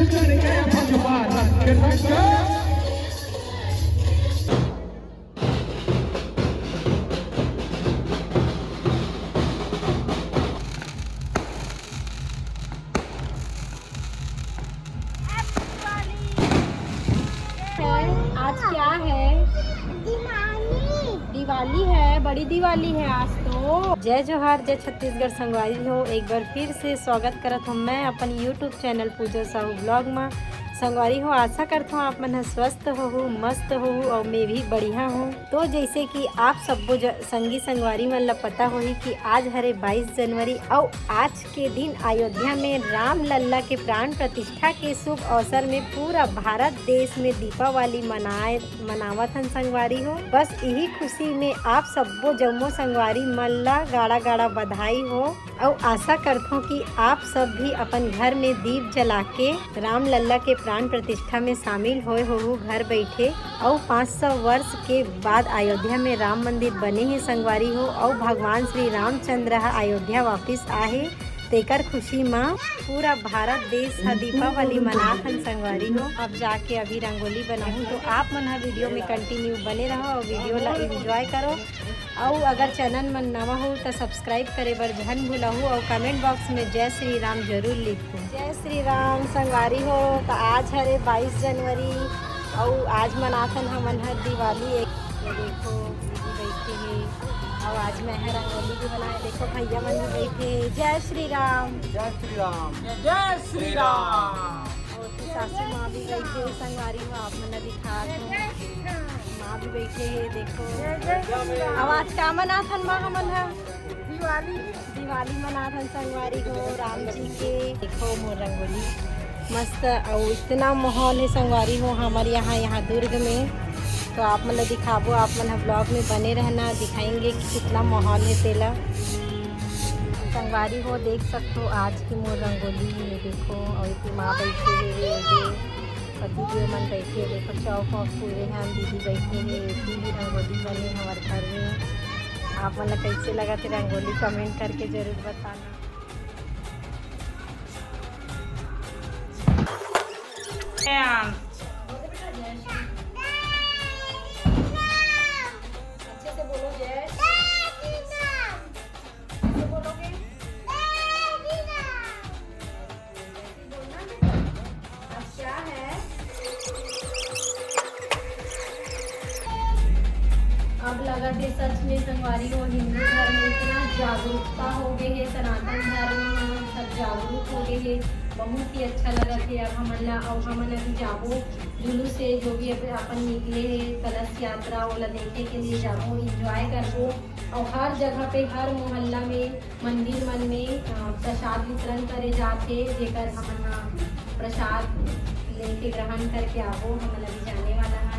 चढ़ गया भगवा रंग रंग। आज क्या है? दिवाली है, बड़ी दिवाली है आज तो। जय जोहार, जय छत्तीसगढ़ संगवारी हो। एक बार फिर से स्वागत करत हूँ मैं अपन YouTube चैनल पूजा साहू ब्लॉग में। संगवारी हो, आशा करता हूँ आप मन स्वस्थ हो, मस्त हो और मैं भी बढ़िया हूँ। तो जैसे कि आप सबको संगी संगवारी मन ला पता होही कि आज हरे 22 जनवरी और आज के दिन अयोध्या में राम लल्ला के प्राण प्रतिष्ठा के शुभ अवसर में पूरा भारत देश में दीपावली मनावत हन संगवारी हो। बस यही खुशी में आप सबको जम्मो संगवारी मन ला गाड़ा गाड़ा बधाई हो और आशा करता हूँ कि आप सब भी अपन घर में दीप जला के राम लल्ला के प्राण प्रतिष्ठा में शामिल होए हो घर बैठे। और 500 वर्ष के बाद अयोध्या में राम मंदिर बने हैं संगवारी हो और भगवान श्री रामचंद्र अयोध्या वापिस आए। तेकर खुशी में पूरा भारत देश दीपावली मनात हन संगवारी हो। अब जाके अभी रंगोली बनाऊँ तो आप मन वीडियो में कंटिन्यू बने रहो और वीडियो ला एंजॉय करो। और अगर चैनल में नवा हो तो सब्सक्राइब करे बर झन भूलहू और कमेंट बॉक्स में जय श्री राम जरूर लिखो। जय श्री राम संगवारी हो। तो आज हरे 22 जनवरी और आज मनाथन हमन हर दिवाली। एक देखो दीदी बैठे हैं और आज मैं रंगोली भी बनाए। देखो भैया मन भी बैठे हैं। जय श्री राम, जय श्री राम, जय श्री राम। और सासू माँ भी बैठे हैं संगवारी में, आप मन दिखा दो। माँ भी बैठे हैं देखो। अब आज क्या मनाथन माँ हमन है? दिवाली मनाथन संगवारी हो राम जी के। देखो मोर रंगोली मस्त और इतना माहौल है संगवारी हो हमारे यहाँ दुर्ग में। तो आप मतलब दिखाबो, आप मन ब्लॉग में बने रहना, दिखाएंगे कि कितना माहौल है तेला संगवारी हो। देख सकते हो आज की मोर रंगोली में देखो। और इतनी माँ बैठे हुए पति जी मन बैठे, देखो चौक वौक पूरे हैं, दीदी बैठे हैं। इतनी भी रंगोली बने हमारे घर में। आप मतलब कैसे लगा थे रंगोली कमेंट करके ज़रूर बताना। अच्छे से बोलो जय। कैसे बोलोगे? अब क्या है? अब लगा थे सच में संगवारी हो हिंदू धर्म में इतना जागरूकता हो गई है। सनातन धर्म में सब जागरूक हो गए है। बहुत ही अच्छा लगा थे। अब हमन अभी जाबो जुलूस से जो भी अपन निकले हैं कलश यात्रा वाला देखने के लिए जाबो, इंजॉय करबो। और हर जगह पे हर मोहल्ला में मंदिर मन में प्रसाद वितरण करे जाते, जेकर हमन प्रसाद लेके ग्रहण करके आबो। हमन अभी जाने वाला है।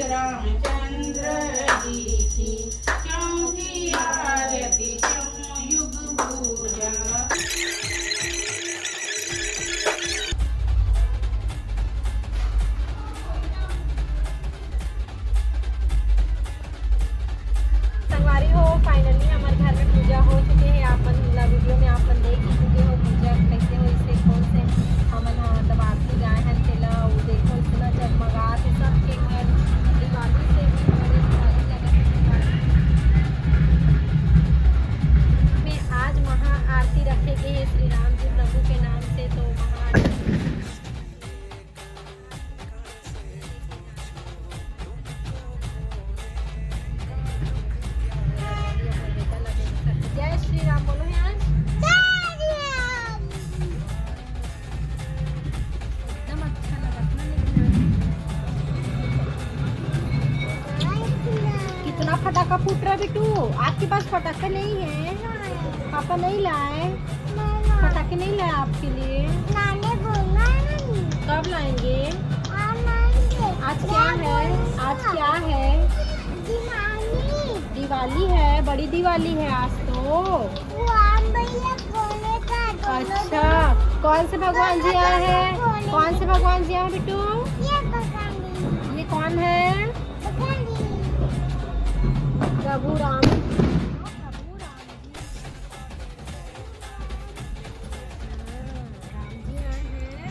रामचंद्र जी की क्योंकि आरती क्यों युग पूजा। संगवारी हो फाइनली हमारे घर में पूजा हो चुके हैं। आप वीडियो में आप देख ही चुके हो पूजा कैसे हो, इससे कौन से हमन मतलब आरती गाय हैं तेला। वो देखो इतना जगमगा थे सबके घर दिवाली से भी बड़े भारी लगा में। आज महा आरती रखे गए हैं श्री राम जी प्रभु के नाम से। तो जय श्री राम बोलो यार। एकदम अच्छा लगा कितना फटाका फूट रहा बिट्टू। आपके पास फटाका नहीं है? पापा नहीं लाए फटाके, नहीं लाए आपके लिए। कब लाएंगे? आज क्या है? आज क्या है? बड़ी दिवाली है आज तो। अच्छा, कौन से भगवान जी आए हैं? कौन से भगवान जी आए बिट्टू? ये कौन है? प्रभु राम।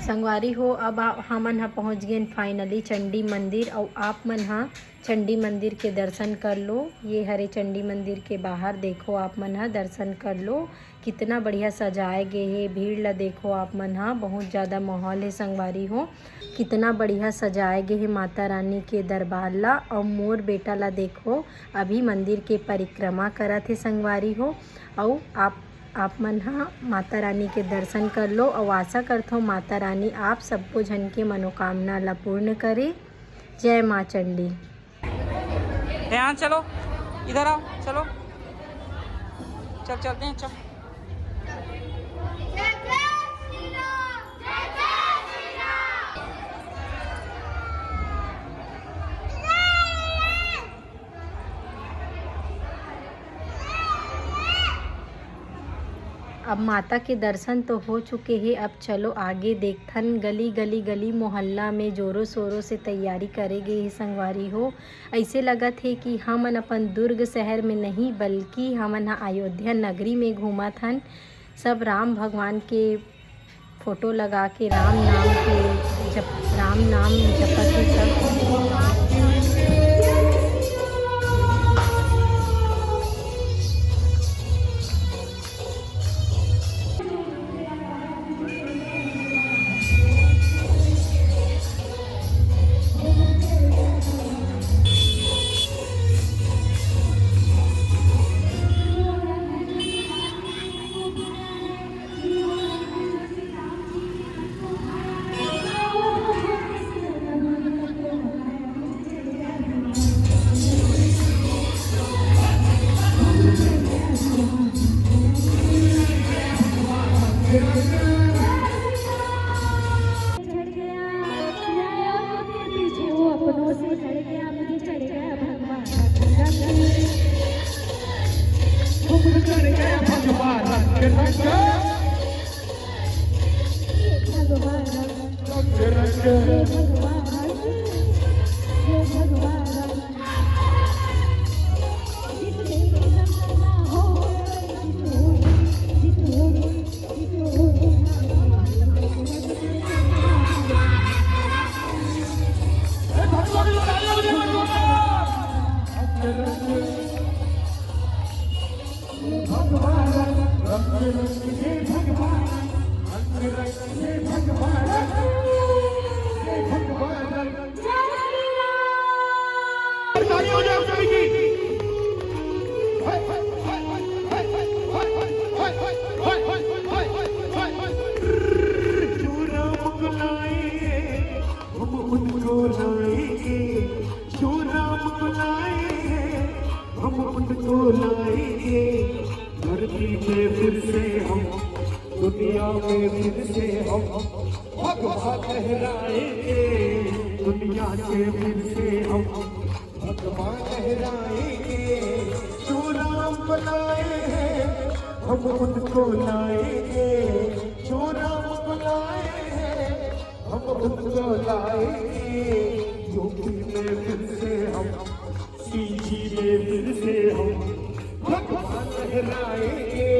संगवारी हो, अब हमन पहुँच गए फाइनली चंडी मंदिर। और आप मन चंडी मंदिर के दर्शन कर लो। ये हरे चंडी मंदिर के बाहर देखो, आप मन दर्शन कर लो। कितना बढ़िया सजाए गए है। भीड़ ला देखो आप मन, बहुत ज़्यादा माहौल है संगवारी हो। कितना बढ़िया सजाए गए है माता रानी के दरबार ला। और मोर बेटा ला देखो, अभी मंदिर के परिक्रमा करत है संगवारी हो। और आप मन माता रानी के दर्शन कर लो। और आशा करता हूँ माता रानी आप सबको जन के मनोकामना ला पूर्ण करे। जय माँ चंडी। ध्यान, चलो इधर आओ, चलो चलते हैं, चल। अब माता के दर्शन तो हो चुके हैं। अब चलो आगे देखथन। गली मोहल्ला में जोरों शोरों से तैयारी करे गई है संगवारी हो। ऐसे लगत है कि हमन अपन दुर्ग शहर में नहीं बल्कि हमन अयोध्या नगरी में घूमत हन। सब राम भगवान के फोटो लगा के राम नाम जपत है सब। धरती पे फिर से हम, दुनिया में फिर से हम भगवान लहराएंगे। दुनिया के फिर से हम भगवान लहराएंगे। जो राम बनाए हैं हम उनको लाएंगे। जो राम बनाए हैं हम उनको लाएंगे। यूपी में फिर से हम, सीधी में फिर से हम भगवान लहराएंगे।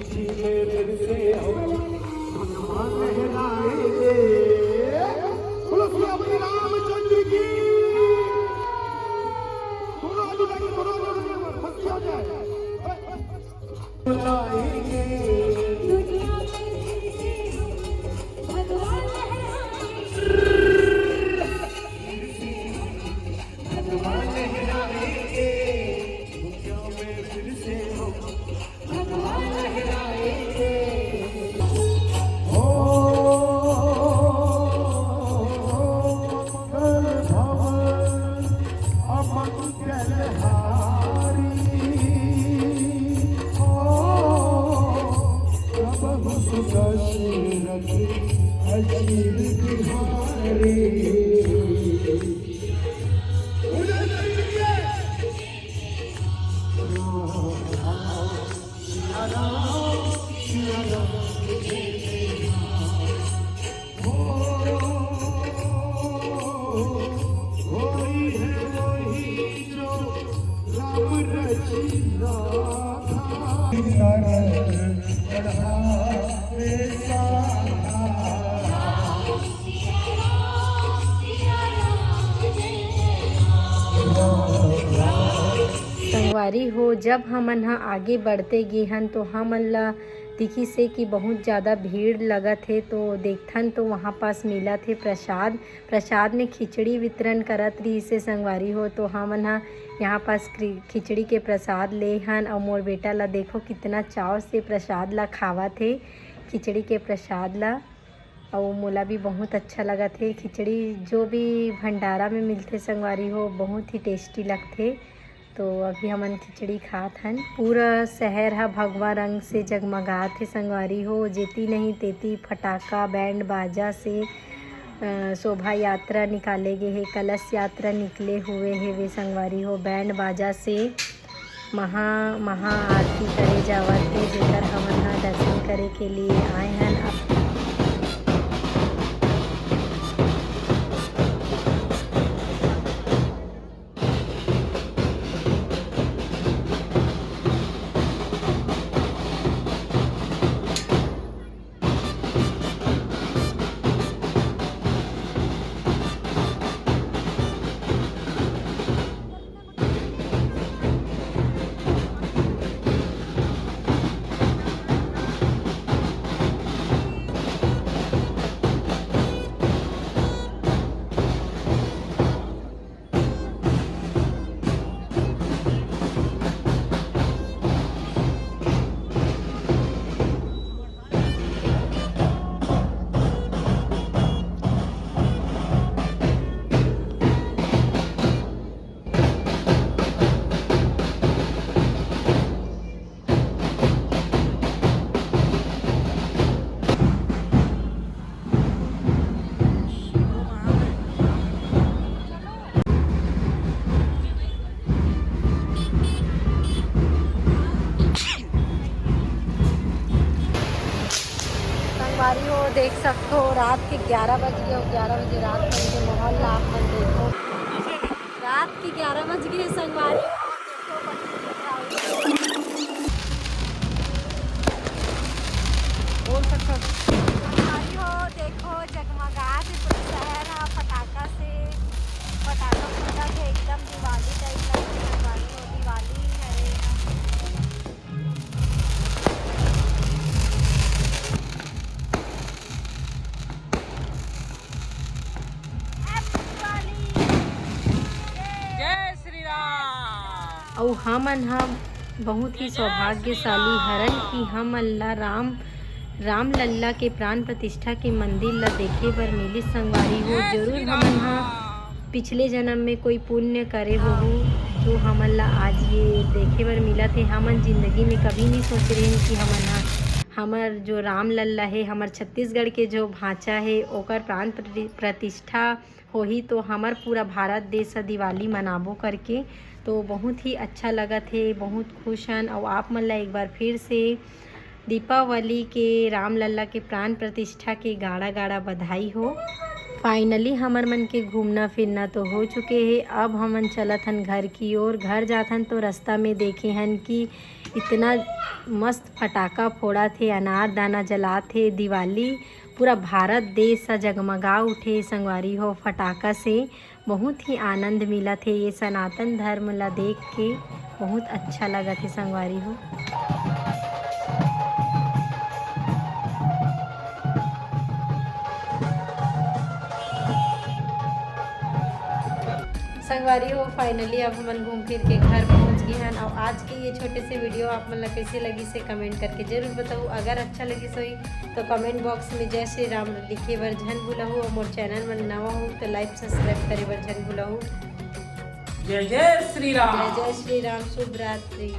सीधी में फिर से हम भगवान लहराएंगे। बोलो श्री रामचंद्र की। थोड़ा मस्ती हो जाए। लाएंगे दुनिया में भगवान लहराएंगे। दुनिया में फिर से हम भगवान लहराएंगे। संगवारी हो जब हमन ह आगे बढ़ते गे हन तो हमन ला दिखी से कि बहुत ज़्यादा भीड़ लगत है। तो देखथन तो वहाँ पास मिलत है प्रसाद में खिचड़ी वितरण करत रही से संगवारी हो। तो हमन ह यहाँ पास खिचड़ी के प्रसाद ले हन और मोर बेटा ला देखो कितना चाव से प्रसाद ला खावत है, खिचड़ी के प्रसाद ला। और मोला भी बहुत अच्छा लगत है। खिचड़ी जो भी भंडारा में मिलते संगवारी हो बहुत ही टेस्टी लगते। तो अभी हमन खिचड़ी खात हन। पूरा शहर हा भगवा रंग से जगमगात है संगवारी हो। जेती नहीं तेती फटाका बैंड बाजा से शोभा यात्रा निकाले गए है, कलश यात्रा निकले हुए है वे संगवारी हो। बैंड बाजा से महा आरती करे जावत है जेकर हमन हा दर्शन करे के लिए आए हन। संगवारी हो देख सकते हो रात के 11 बज गए और 11 बजे रात का ये माहौल आप मन देखो। रात के 11 बज गए संगवारी हो बोल सकता संगवारी हो देखो जगमगात है पूरा शहर हा पटाखा फूटा थे एकदम दिवाली टाइप लगे संगवारी हो। दिवाली है जय श्री राम। और हमन हम बहुत ही सौभाग्यशाली हरन कि हमन ला राम लल्ला के प्राण प्रतिष्ठा के मंदिर ला देखे बर मिली संगवारी हो। जरूर हमन हा पिछले जन्म में कोई पुण्य करे हो जो हमन ला आज ये देखे बर मिला थे। हमन जिंदगी में कभी नहीं सोच रहे हैं कि हमर जो राम लल्ला है हमर छत्तीसगढ़ के जो भांचा है ओकर प्राण प्रतिष्ठा होही तो हमर पूरा भारत देश दिवाली मनाबो करके। तो बहुत ही अच्छा लगत है, बहुत खुश हन। और आप मन ला एक बार फिर से दीपावली के राम लल्ला के प्राण प्रतिष्ठा के गाड़ा बधाई हो। फाइनली हमर मन के घूमना फिरना तो हो चुके हैं। अब हमन चलत हन घर की ओर। घर जात हन तो रास्ता में देखे हन कि इतना मस्त फटाका फोड़ा थे, अनार दाना जला थे। दिवाली पूरा भारत देश सा जगमगा उठे संगवारी हो फटाका से। बहुत ही आनंद मिला थे। ये सनातन धर्म ला देख के बहुत अच्छा लगा थे संगवारी हो। संगवारी हो फाइनली अब हम घूम फिर के घर पहुंच गए हैं। और आज के ये छोटे से वीडियो आप मन ला कैसे लगी से कमेंट करके जरूर बताओ। अगर अच्छा लगी सोई तो कमेंट बॉक्स में जय श्री राम लिखे बर झन भूलहु। और मोर चैनल में नवा हो तो लाइक सब्सक्राइब करे बर झन भूलहु। जय जय श्री राम। जय जय श्री राम। शुभ रात्रि।